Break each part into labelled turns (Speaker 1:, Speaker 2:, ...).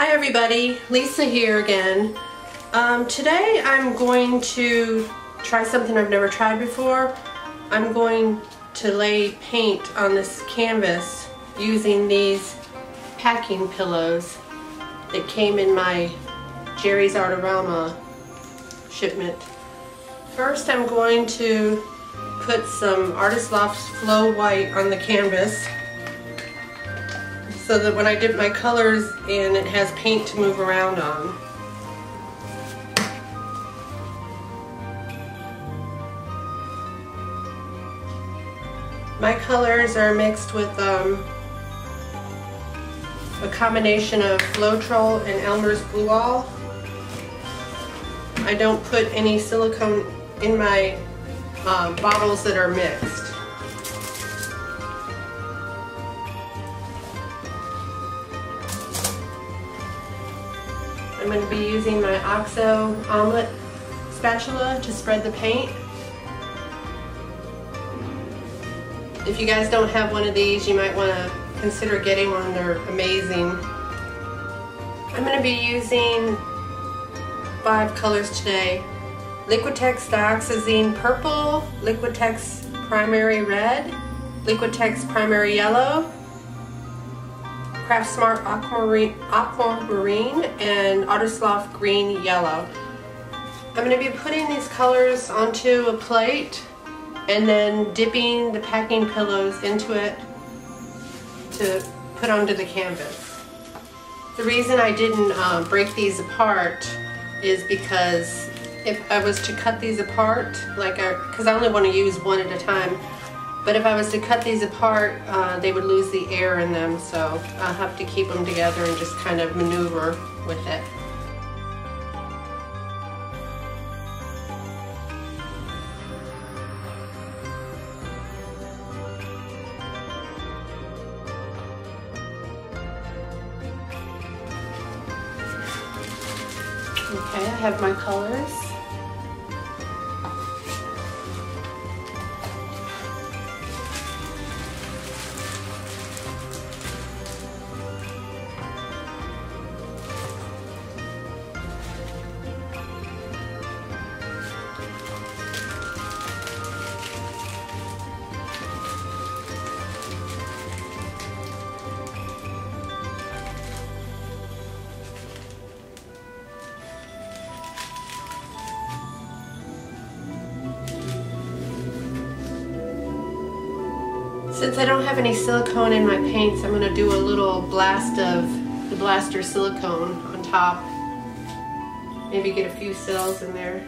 Speaker 1: Hi everybody, Lisa here again. Today I'm going to try something I've never tried before. I'm going to lay paint on this canvas using these packing pillows that came in my Jerry's Artarama shipment. First I'm going to put some Artist Loft's Flow White on the canvas, so that when I dip my colors in, it has paint to move around on. My colors are mixed with a combination of Floetrol and Elmer's Glue All. I don't put any silicone in my bottles that are mixed. I'm going to be using my OXO omelet spatula to spread the paint. If you guys don't have one of these, you might want to consider getting one. They're amazing. I'm going to be using 5 colors today. Liquitex Dioxazine Purple, Liquitex Primary Red, Liquitex Primary Yellow, Craft Smart Aquamarine, and Artist Loft Green Yellow. I'm going to be putting these colors onto a plate and then dipping the packing pillows into it to put onto the canvas. The reason I didn't break these apart is because if I was to cut these apart, because I only want to use one at a time, but if I was to cut these apart, they would lose the air in them, so I'll have to keep them together and just kind of maneuver with it. Okay, I have my colors. Since I don't have any silicone in my paints, I'm going to do a little blast of the blaster silicone on top. Maybe get a few cells in there.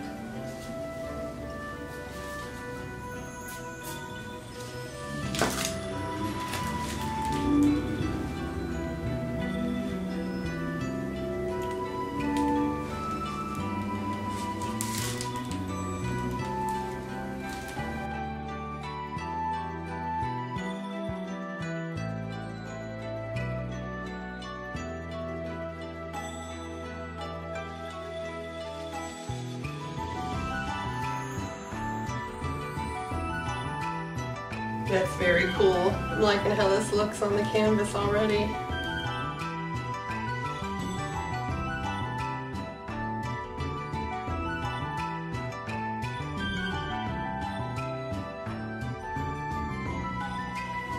Speaker 1: That's very cool. I'm liking how this looks on the canvas already.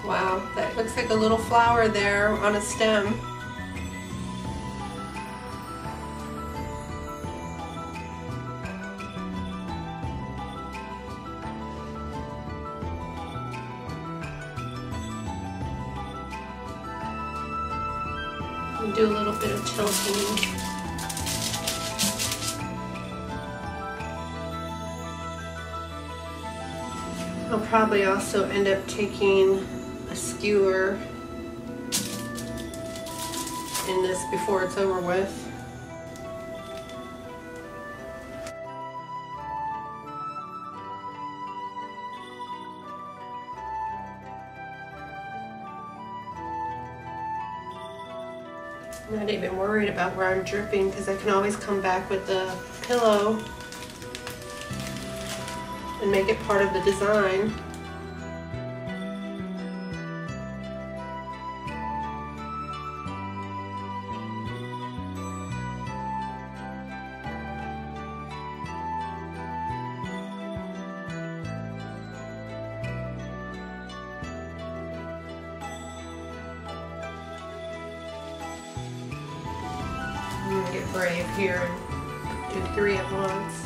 Speaker 1: Wow, that looks like a little flower there on a stem. Do a little bit of tilting. I'll probably also end up taking a skewer in this before it's over with. I'm not even worried about where I'm dripping because I can always come back with the pillow and make it part of the design. get brave here and do 3 at once.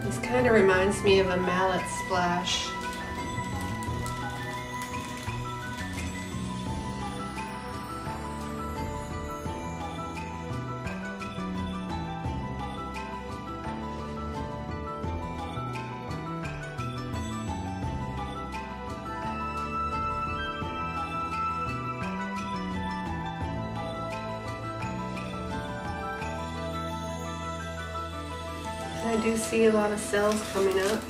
Speaker 1: This kind of reminds me of a mallet splash. I do see a lot of cells coming up.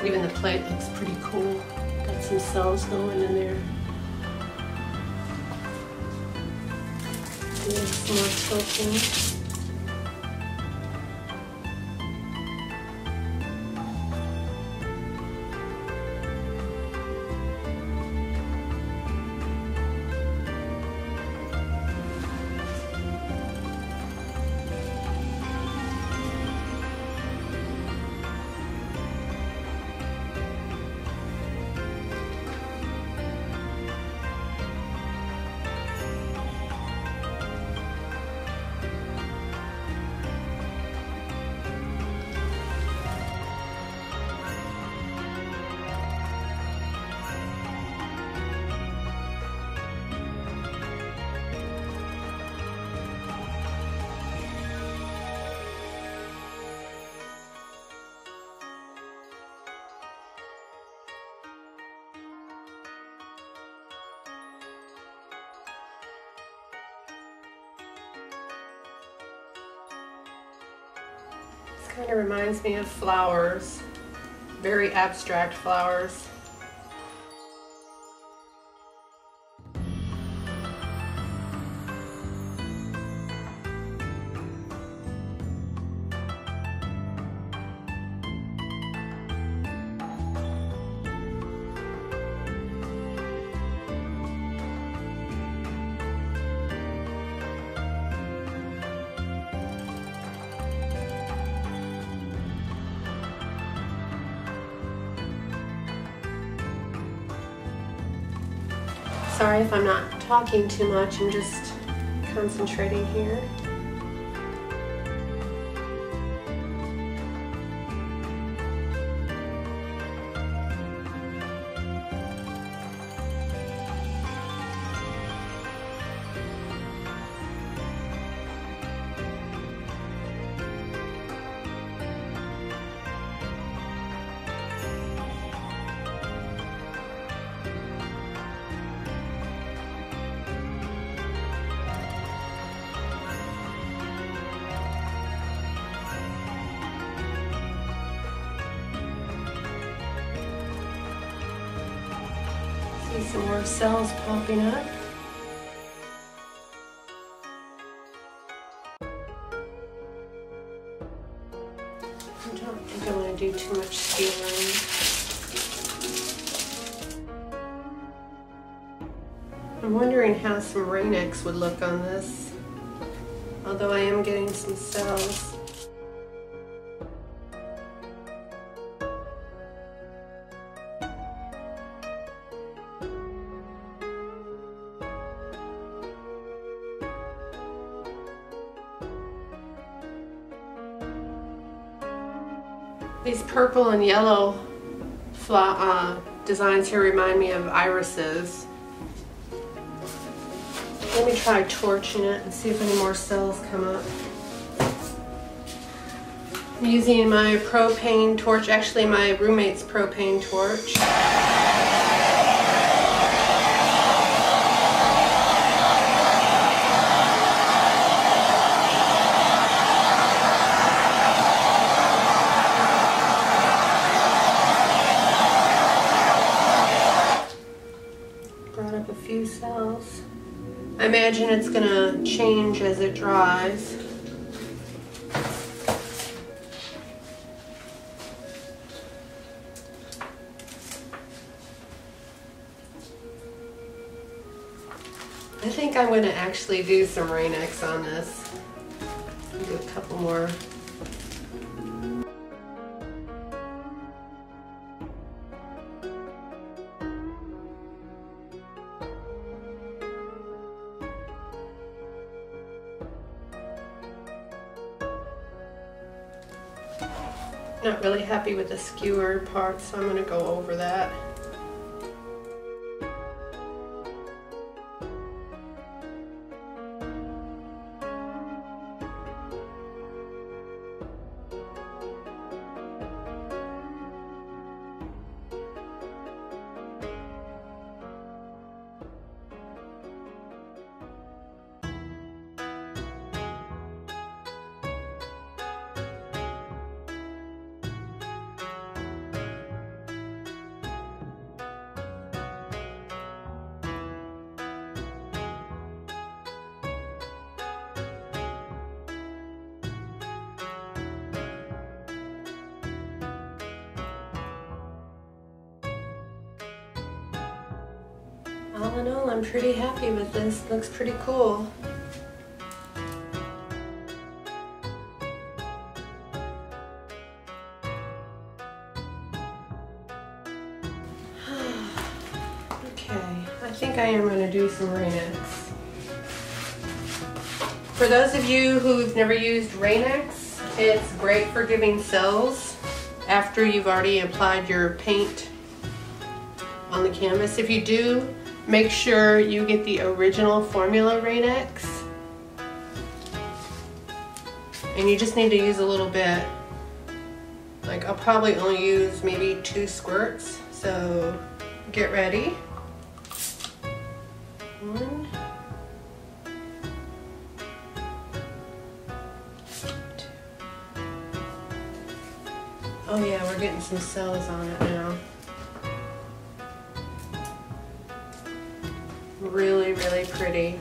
Speaker 1: Even the plate looks pretty cool. Got some cells going in there. Some more tilting. Kind of reminds me of flowers, very abstract flowers. Sorry if I'm not talking too much, I'm just concentrating here. See some more cells popping up. I don't think I want to do too much scaling. I'm wondering how some Rain-X would look on this, although I am getting some cells. These purple and yellow designs here remind me of irises. Let me try torching it and see if any more cells come up. I'm using my propane torch, actually my roommate's propane torch. a few cells. I imagine it's gonna change as it dries. I think I'm gonna actually do some Rain-X on this. Do a couple more. Not really happy with the skewer part, so I'm going to go over that. All in all, I'm pretty happy with this. Looks pretty cool. Okay, I think I am going to do some Rain-X. For those of you who've never used Rain-X, it's great for giving cells after you've already applied your paint on the canvas. If you do, make sure you get the original formula Rain-X. And you just need to use a little bit. Like, I'll probably only use maybe 2 squirts. So get ready. 1, 2. Oh yeah, we're getting some cells on it now. Really, really pretty.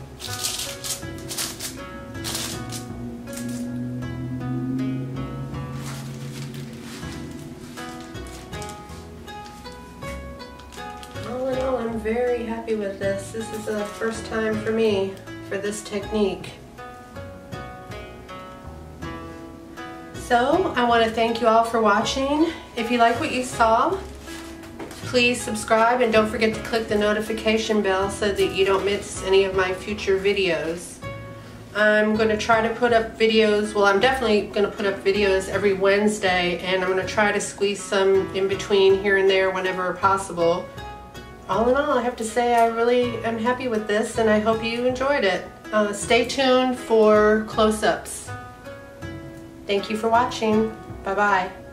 Speaker 1: All in all, I'm very happy with this. This is the first time for me for this technique. So, I want to thank you all for watching. If you like what you saw, please subscribe and don't forget to click the notification bell so that you don't miss any of my future videos. I'm going to try to put up videos, well, I'm definitely going to put up videos every Wednesday, and I'm going to try to squeeze some in between here and there whenever possible. All in all, I have to say I really am happy with this, and I hope you enjoyed it. Stay tuned for close-ups. Thank you for watching. Bye-bye.